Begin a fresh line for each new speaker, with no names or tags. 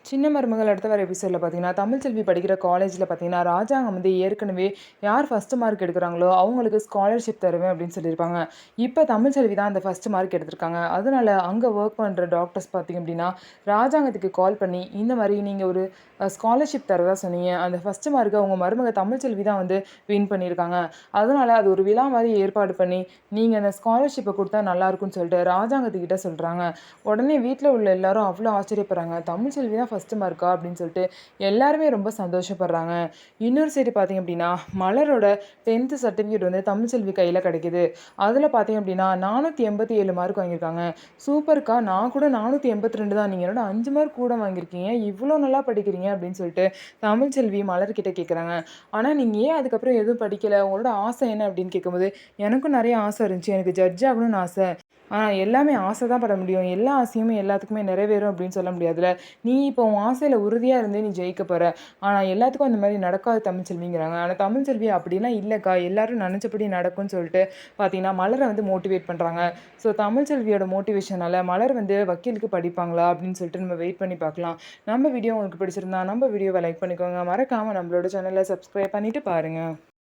சின்ன மருமகள் அடுத்த வர எபிசோடில் பார்த்தீங்கன்னா, தமிழ்ச்செல்வி படிக்கிற காலேஜில் பார்த்தீங்கன்னா, ராஜாங்கம் வந்து ஏற்கனவே யார் ஃபர்ஸ்ட் மார்க் எடுக்கிறாங்களோ, அவங்களுக்கு ஸ்காலர்ஷிப் தருவேன் அப்படின்னு சொல்லியிருப்பாங்க. இப்போ தமிழ்ச்செல்வி தான் அந்த ஃபர்ஸ்ட் மார்க் எடுத்திருக்காங்க. அதனால அங்கே ஒர்க் பண்ணுற டாக்டர்ஸ் பார்த்தீங்க அப்படின்னா, ராஜாங்கத்துக்கு கால் பண்ணி, இந்த மாதிரி நீங்கள் ஒரு ஸ்காலர்ஷிப் தரதா சொன்னீங்க. அந்த ஃபர்ஸ்ட் மார்க்கை உங்கள் மருமக தமிழ்ச்செல்வி தான் வந்து வின் பண்ணியிருக்காங்க. அதனால அது ஒரு விழா மாதிரி ஏற்பாடு பண்ணி, நீங்கள் அந்த ஸ்காலர்ஷிப்பை கொடுத்தா நல்லாயிருக்கும்னு சொல்லிட்டு ராஜாங்கத்துக்கிட்ட சொல்கிறாங்க. உடனே வீட்டில் உள்ள எல்லாரும் அவ்வளோ ஆச்சரியப்படுறாங்க. தமிழ்ச்செல்வி தான் ஃபர்ஸ்ட் மார்க்கா அப்படின்னு சொல்லிட்டு எல்லாருமே ரொம்ப சந்தோஷப்படுறாங்க. இன்னொரு சைடு பார்த்தீங்க அப்படின்னா, மலரோட 10th சர்டிஃபிகேட் வந்து தமிழ்ச்செல்வி கையில் கிடைக்குது. அதில் பார்த்தீங்க அப்படின்னா 487 மார்க் வாங்கியிருக்காங்க. சூப்பர்க்கா, நான் கூட 482 தான். நீங்கள் என்னோட 5 மார்க் கூட வாங்கியிருக்கீங்க. இவ்வளோ நல்லா படிக்கிறீங்க அப்படின்னு சொல்லிட்டு தமிழ்ச்செல்வி மலர்கிட்ட கேட்குறாங்க. ஆனால் நீங்கள் ஏன் அதுக்கப்புறம் எதுவும் படிக்கலை, உங்களோட ஆசை என்ன அப்படின்னு கேட்கும்போது, எனக்கும் நிறைய ஆசை இருந்துச்சு. எனக்கு ஜட்ஜ் ஆகணும்னு ஆசை. எல்லாமே ஆசை தான் பட முடியும். எல்லா ஆசையுமே எல்லாத்துக்குமே நிறைவேறும் அப்படின்னு சொல்ல முடியாதுல்ல. நீ இப்போ உன் ஆசையில உறுதியா இருந்தே நீ ஜெயிக்க போற. ஆனா எல்லாத்துக்கும் அந்த மாரி நடக்காது தமிழ்ச்செல்விங்கிறாங்க. ஆனா தமிழ்ச்செல்வி அப்படிலாம் இல்லக்கா, எல்லாரும் நெனச்சபடி நடக்கும்னு சொல்லிட்டு பார்த்தீங்கன்னா, மலர வந்து மோட்டிவேட் பண்றாங்க. ஸோ தமிழ்ச்செல்வியோட மோட்டிவேஷனால மலர் வந்து வக்கீலுக்கு படிப்பாங்களா அப்படின்னு சொல்லிட்டு நம்ம வெயிட் பண்ணி பார்க்கலாம். நம்ம வீடியோ உங்களுக்கு பிடிச்சிருந்தா நம்ம வீடியோவ லைக் பண்ணிக்கோங்க. மறக்காம நம்மளோட சேனல சப்ஸ்கிரைப் பண்ணிட்டு பாருங்க.